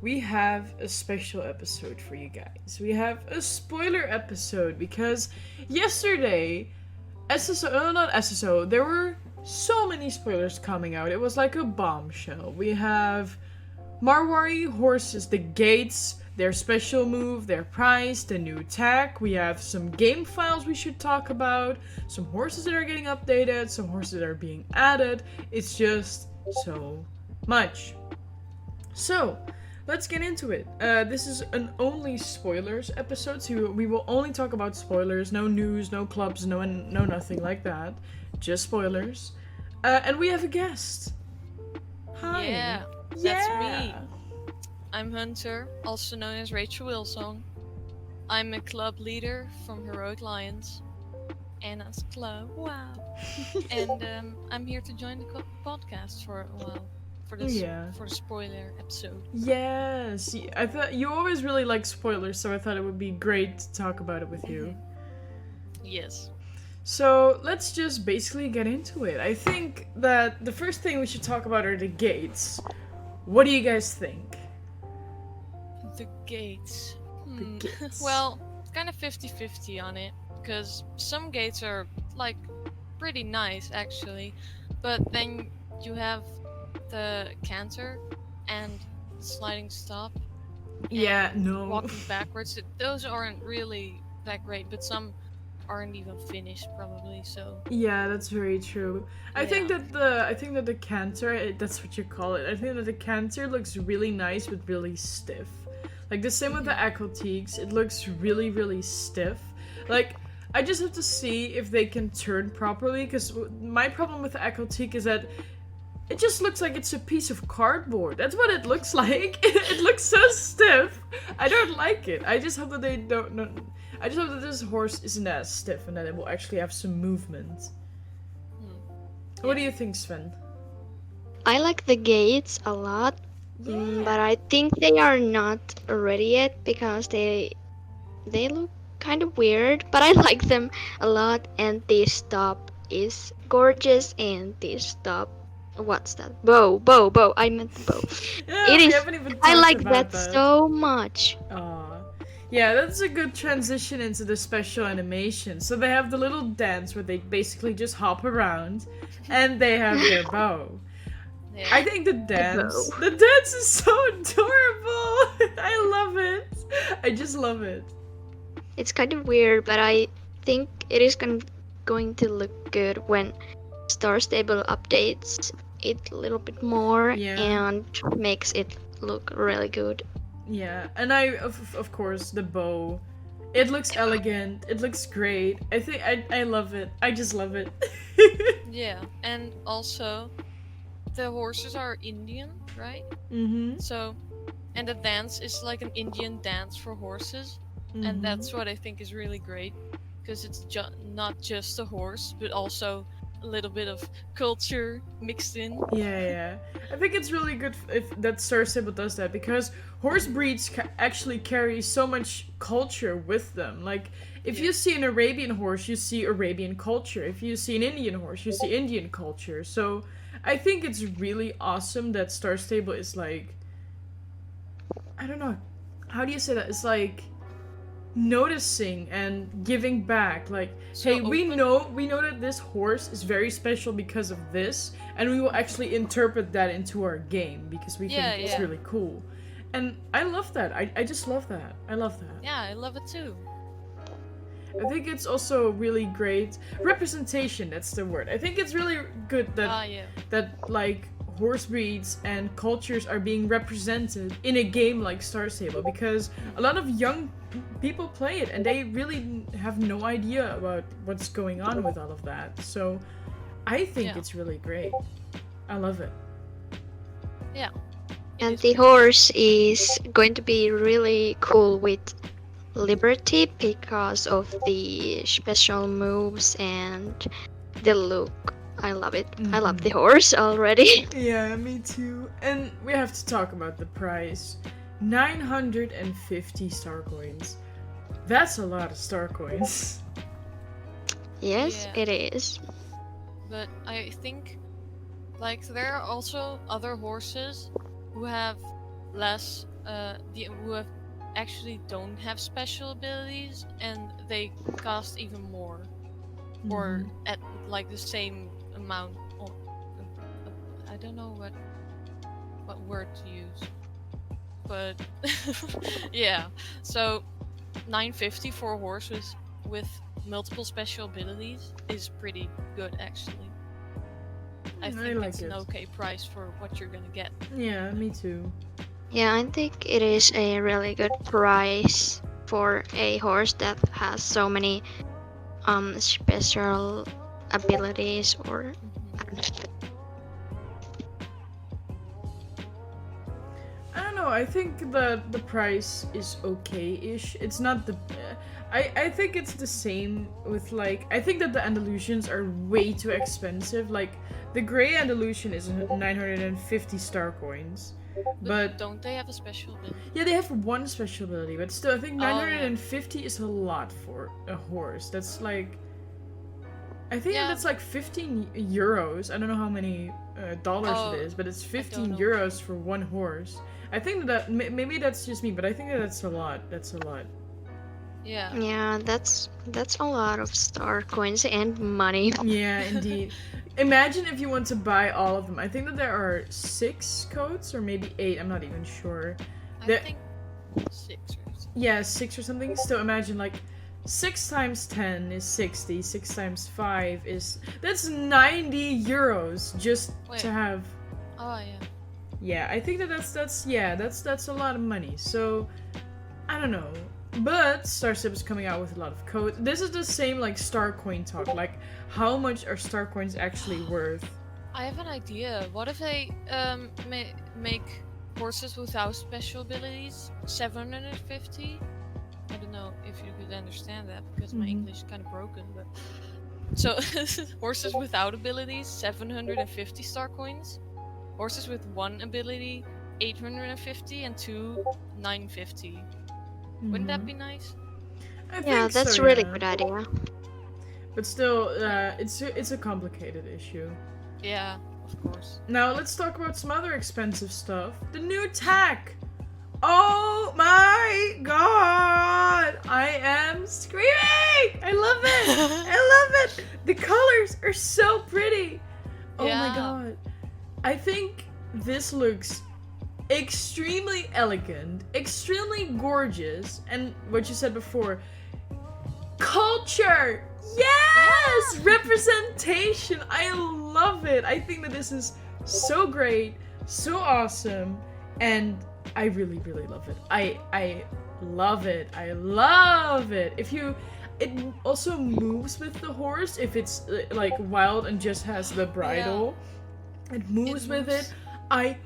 we have a special episode for you guys. We have a spoiler episode because yesterday, SSO, no, not SSO, there were so many spoilers coming out. It was like a bombshell. We have Marwari horses, the gaits, their special move, their price, the new tack. We have some game files we should talk about, some horses that are getting updated, some horses that are being added. It's just so much. So, let's get into it. This is an only spoilers episode, so we will only talk about spoilers. No news, no clubs, no nothing like that. Just spoilers. And we have a guest. Hi. Yeah, that's me. I'm Hunter, also known as Rachel Wilson. I'm a club leader from Heroic Lions. Anna's Club, wow. And I'm here to join the podcast for a while. For the spoiler episode. Yes, I thought you always really like spoilers, so I thought it would be great to talk about it with you. Yes. So let's just basically get into it. I think that the first thing we should talk about are the gates. What do you guys think? The gates. The gates. Well, it's kind of 50-50 on it, because some gates are, like, pretty nice, actually. But then you have the canter and sliding stop. Yeah, no. Walking backwards. Those aren't really that great, but some aren't even finished probably. So yeah, that's very true. I think that the canter, that's what you call it. I think that the canter looks really nice but really stiff. Like the same with the acrotiques, it looks really really stiff. Like I just have to see if they can turn properly, because my problem with the acrotique is that it just looks like it's a piece of cardboard. That's what it looks like. It looks so stiff. I don't like it. I just hope that they don't. No, I just hope that this horse isn't as stiff and that it will actually have some movement. What do you think, Sven? I like the gates a lot, but I think they are not ready yet because they look kind of weird. But I like them a lot, and this stop is gorgeous. And this stop. What's that? Bow. I meant the bow. Yeah, it is. I like that so much. Yeah, that's a good transition into the special animation. So they have the little dance where they basically just hop around, and they have their bow. Yeah. I think the dance is so adorable. I love it. I just love it. It's kind of weird, but I think it is going to look good when Star Stable updates it a little bit more and makes it look really good. Yeah, and of course, the bow. It looks elegant. It looks great. I think I love it. I just love it. Yeah, and also, the horses are Indian, right? Mm-hmm. So, and the dance is like an Indian dance for horses. Mm-hmm. And that's what I think is really great. Because it's not just a horse, but also a little bit of culture mixed in. Yeah. I think it's really good if that Star Stable does that, because horse breeds actually carry so much culture with them. Like, if you see an Arabian horse, you see Arabian culture. If you see an Indian horse, you see Indian culture. So, I think it's really awesome that Star Stable is like, I don't know, how do you say that? It's like noticing and giving back, like, so hey, we know that this horse is very special because of this, and we will actually interpret that into our game because we think it's really cool. And I love that. I just love that. I love that. Yeah, I love it too. I think it's also really great representation. That's the word. I think it's really good that that like horse breeds and cultures are being represented in a game like Star Stable, because a lot of young people play it and they really have no idea about what's going on with all of that. So I think it's really great. I love it. Yeah. And the horse is going to be really cool with Liberty because of the special moves and the look. I love it. Mm-hmm. I love the horse already. Yeah, me too. And we have to talk about the price. 950 star coins. That's a lot of star coins. Yes, it is. But I think, like, there are also other horses who have less who have actually don't have special abilities, and they cost even more, or at like the same amount. Of, I don't know what word to use, but yeah. So 950 for a horse with multiple special abilities is pretty good, actually. I think like it's an it. okay price for what you're gonna get. Yeah, me too. Yeah, I think it is a really good price for a horse that has so many special abilities or I don't know. I don't know. I think that the price is okay-ish. It's not the. I think it's the same with like. I think that the Andalusians are way too expensive. Like the gray Andalusian is 950 star coins, but don't they have a special ability? yeah, they have one special ability. But still, I think Oh, 950 is a lot for a horse. That's like. I think Yeah. that's like 15 euros. I don't know how many dollars Oh, it is, but it's don't 15 know. euros for one horse. I think that maybe that's just me, but I think that that's a lot. That's a lot. Yeah. Yeah, that's a lot of star coins and money. Yeah, indeed. Imagine if you want to buy all of them. I think that there are 6 codes or maybe 8. I'm not even sure. I The- think 6 or something. Yeah, 6 or something. So imagine like 6 times 10 is 60. 6 times 5 is that's 90 euros just Wait. to have. Oh yeah. Yeah, I think that's a lot of money. So I don't know. But Starship is coming out with a lot of code. This is the same like star coin talk. Like how much are star coins actually worth? I have an idea. What if they make horses without special abilities 750? I don't know if you could understand that because my English is kind of broken. But so horses without abilities 750 star coins. Horses with one ability 850 and 2 950. Wouldn't that be nice? I Yeah, think that's so, a really yeah. good idea. But still, it's a complicated issue. Yeah, of course. Now let's talk about some other expensive stuff. The new Tack. Oh my god! I am screaming! I love it! I love it! The colors are so pretty! Oh my Yeah. god. I think this looks extremely elegant, extremely gorgeous, and what you said before, culture! Yes! Representation! I love it! I think that this is so great, so awesome, and I really, really love it. I love it. I love it. It also moves with the horse if it's like wild and just has the bridle. It moves with it. I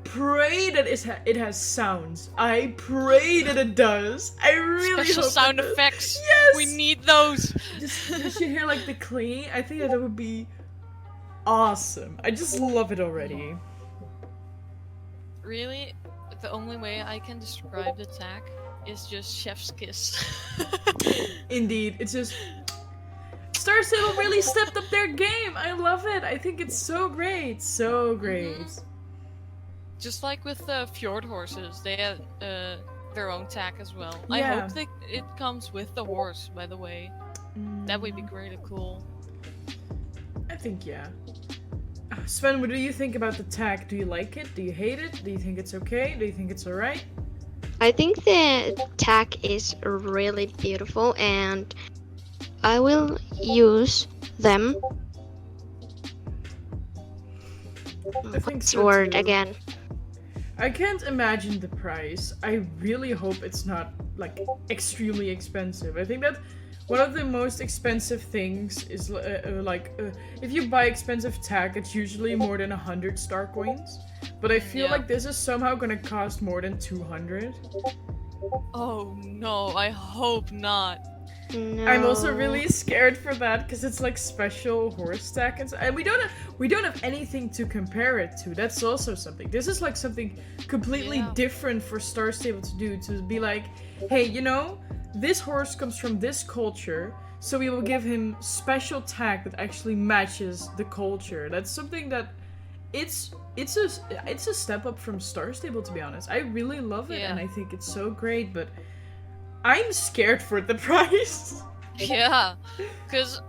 pray that it has sounds. I pray that it does. I really Special hope sound it does. effects. Yes. We need those. Just you hear like the clinging. I think that would be awesome. I just love it already. Really, the only way I can describe the Tack is just chef's kiss. Indeed, it's just Star Stable really stepped up their game. I love it. I think it's so great, so great. Just like with the fjord horses, they have their own Tack as well. I Yeah. hope that it comes with the horse, by the way. That would be really cool. I think yeah. Sven, what do you think about the Tack? Do you like it? Do you hate it? Do you think it's okay? Do you think it's alright? I think the tack is really beautiful and I will use them. I think What's so word too. again? I can't imagine the price. I really hope it's not like extremely expensive. I think that one of the most expensive things is if you buy expensive Tack, it's usually more than 100 star coins. But I feel Yeah. like this is somehow gonna cost more than 200. Oh no, I hope not. No. I'm also really scared for that because it's like special horse Tack and we don't have anything to compare it to. That's also something. This is like something completely Yeah. different for Star Stable to do, to be like, hey, you know, this horse comes from this culture, so we will give him special Tack that actually matches the culture. That's something that it's a step up from Star Stable, to be honest. I really love it, and I think it's so great, but I'm scared for the price. Yeah, because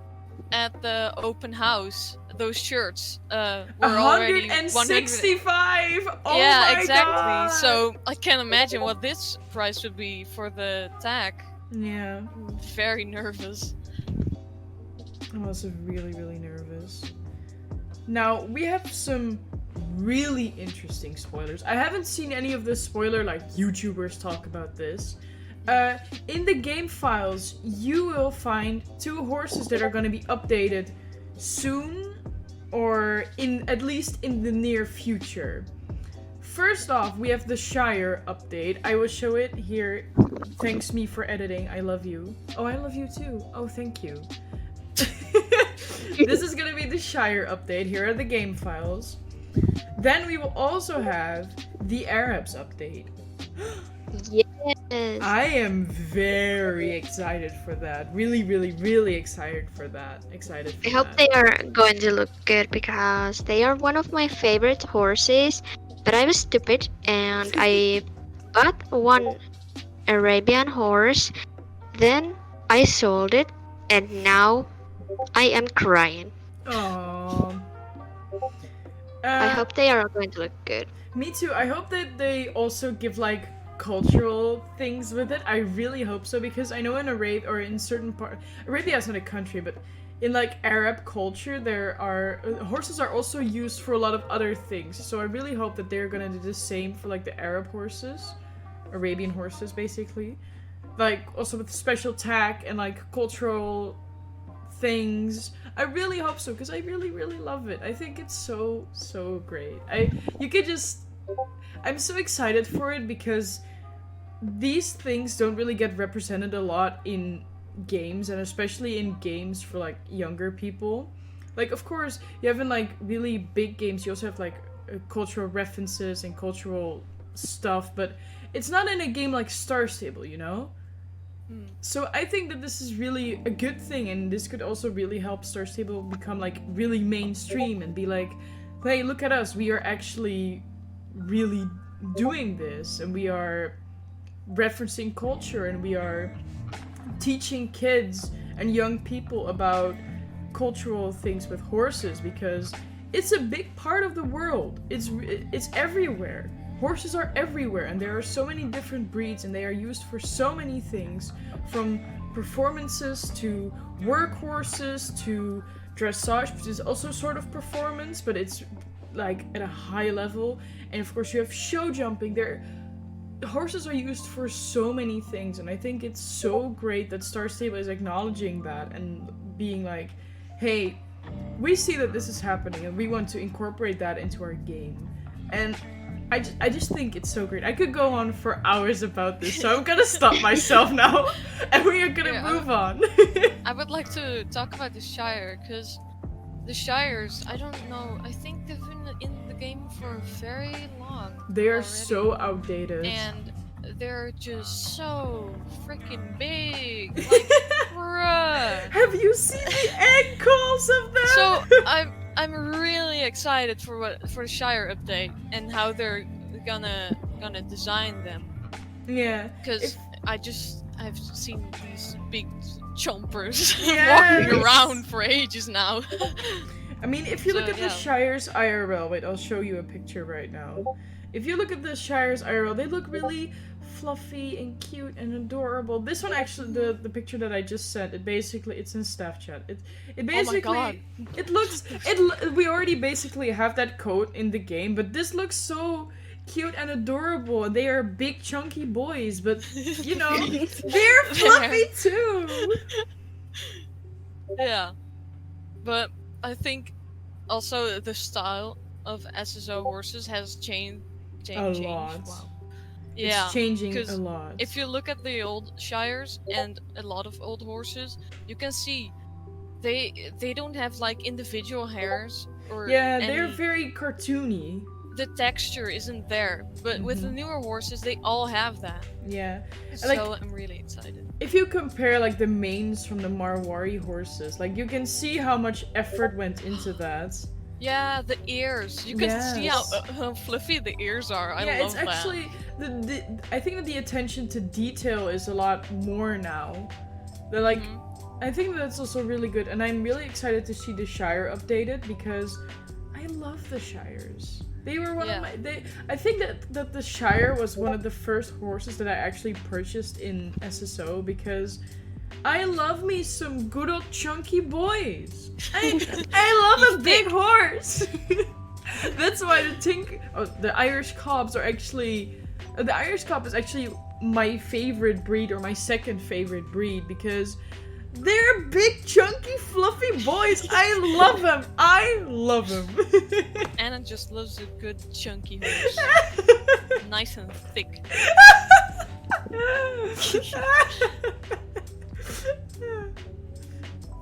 at the open house, those shirts were already 165. Oh yeah, my exactly. God. So I can't imagine what this price would be for the Tack. Yeah. I'm very nervous. I'm also really, really nervous. Now, we have some really interesting spoilers. I haven't seen any of the spoiler, like, YouTubers talk about this. In the game files, you will find 2 horses that are going to be updated soon, or at least in the near future. First off, we have the Shire update. I will show it here. Thanks me for editing. I love you. Oh, I love you too. Oh, thank you. This is gonna be the Shire update. Here are the game files. Then we will also have the Arabs update. Yes. I am very excited for that. Really, really, really excited for that. I hope they are going to look good because they are one of my favorite horses. But I was stupid and I bought one Arabian horse. Then I sold it, and now I am crying. Aww. I hope they are going to look good. Me too. I hope that they also give like cultural things with it. I really hope so, because I know in Arabia, or in certain part, Arabia is not a country, but in like Arab culture, there are horses are also used for a lot of other things. So I really hope that they're gonna do the same for like the Arab horses, Arabian horses, basically. Like also with special tack and like cultural things. I really hope so, because I really, really love it. I think it's so, so great. I'm so excited for it, because these things don't really get represented a lot in games, and especially in games for like younger people. Like, of course, you have in like really big games, you also have like cultural references and cultural stuff, but it's not in a game like Star Stable, you know? So I think that this is really a good thing, and this could also really help Star Stable become like really mainstream and be like, hey, look at us, we are actually really doing this, and we are referencing culture, and we are teaching kids and young people about cultural things with horses, because it's a big part of the world. It's everywhere. Horses are everywhere, and there are so many different breeds, and they are used for so many things, from performances to work horses to dressage, which is also sort of performance, but it's like at a high level. And of course you have show jumping. Horses are used for so many things, and I think it's so great that Star Stable is acknowledging that and being like, hey, we see that this is happening and we want to incorporate that into our game. And I just think it's so great. I could go on for hours about this, so I'm gonna stop myself now, and we are gonna move on. I would like to talk about the Shire, because the Shires, I don't know, I think they've been in the game for very long. They are already. so outdated. And they're just so freaking big. Like, bruh. Have you seen the ankles of them? So I'm really excited for the Shire update and how they're gonna design them. Yeah. Because I've seen these big chompers Yes. walking around for ages now. I mean, if you look at the Shire's IRL, wait, I'll show you a picture right now. If you look at the Shire's IRL, they look really fluffy and cute and adorable. This one actually, the picture that I just sent, it's in staff chat. It basically, oh my God. it looks, we already basically have that coat in the game, but this looks so cute and adorable. They are big chunky boys, but you know, they're fluffy too. Yeah, but I think also the style of SSO horses has changed A lot. Wow. Yeah, it's changing a 'cause lot. If you look at the old Shires and a lot of old horses, you can see they don't have like individual hairs or they're very cartoony. The texture isn't there, but with the newer horses, they all have that. Yeah, So like, I'm really excited. if you compare like the manes from the marwari horses, like you can see how much effort went into that. Yeah, the ears. You can see how fluffy the ears are. I love it's actually I think that the attention to detail is a lot more now. They're like, I think that's also really good, and I'm really excited to see the Shire updated because I love the Shires. They were one of my. I think that the Shire was one of the first horses that I actually purchased in SSO because I love me some good old chunky boys. I love a big horse. That's why the Irish Cobs are actually. The Irish Cob is actually my favorite breed, or my second favorite breed, because they're big, chunky, fluffy boys. I love them. I love them. Anna just loves a good chunky horse. Nice and thick.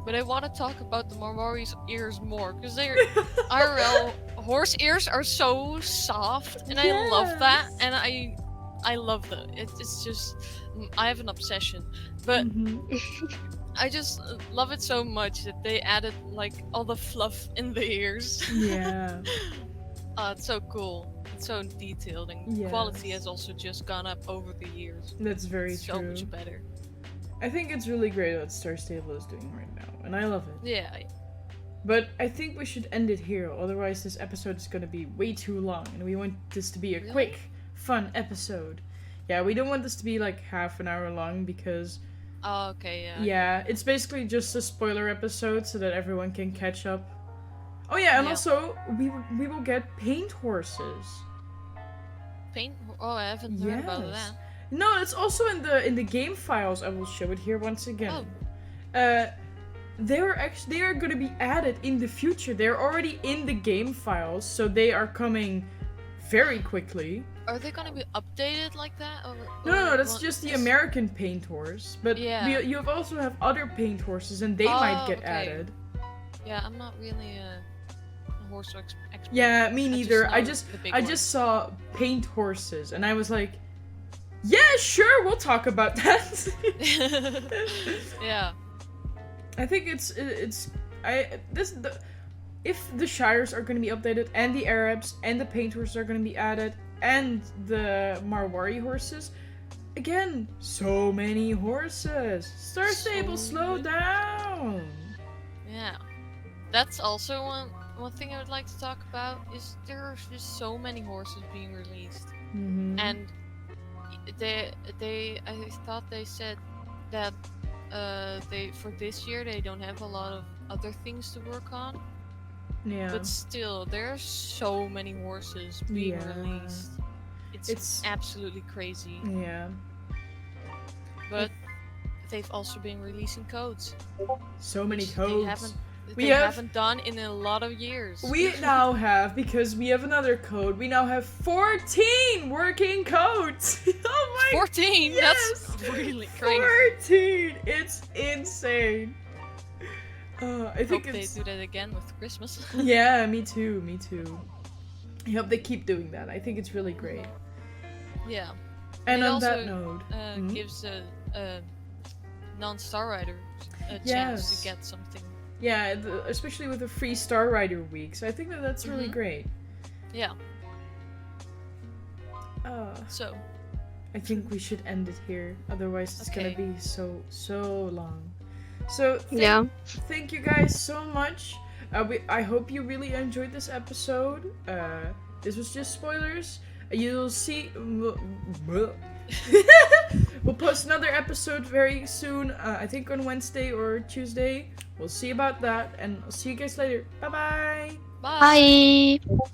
But I want to talk about the marwari's ears more, because their IRL horse ears are so soft, and I love that, and I love them. It's just, I have an obsession, but I just love it so much that they added like all the fluff in the ears. Yeah. It's so cool. It's so detailed, and quality has also just gone up over the years. That's very so true. much better. I think it's really great what Star Stable is doing right now, and I love it. Yeah. But I think we should end it here, otherwise this episode is gonna be way too long, and we want this to be a quick, fun episode. Yeah, we don't want this to be like half an hour long because... Oh, okay, yeah. Yeah, it's basically just a spoiler episode so that everyone can catch up. Oh yeah, and also, we will get paint horses. Paint? Oh, I haven't heard about that. No, it's also in the game files. I will show it here once again. Oh. They are going to be added in the future. They're already in the game files, so they are coming very quickly. Are they going to be updated like that? No, that's just the American paint horse. But you also have other paint horses, and they might get added. Yeah, I'm not really a horse expert. Yeah, me neither. I just saw paint horses, and I was like, yeah, sure, we'll talk about that. Yeah. I think if the Shires are going to be updated, and the Arabs and the paint horses are going to be added, and the Marwari horses, again, so many horses. Star Stable, slow down. Yeah, that's also one thing I would like to talk about. Is there's just so many horses being released, and I thought they said that for this year they don't have a lot of other things to work on. Yeah. But still, there are so many horses being released. It's absolutely crazy. Yeah. But they've also been releasing codes. So many codes. They haven't done in a lot of years. We now have, because we have another code, we now have 14 working codes! Oh my... 14? Yes! That's really crazy. 14! It's insane. I think hope they do that again with Christmas. Yeah, me too. I hope they keep doing that. I think it's really great. Yeah. And on that note... gives a non-Star Rider a chance to get something. Yeah, especially with the free Star Rider week. So I think that's really great. Yeah. So, I think we should end it here. Otherwise, it's gonna be so long. So thank you guys so much. I hope you really enjoyed this episode. This was just spoilers. You'll see. We'll post another episode very soon. I think on Wednesday or Tuesday. We'll see about that, and I'll see you guys later. Bye-bye. Bye. Bye.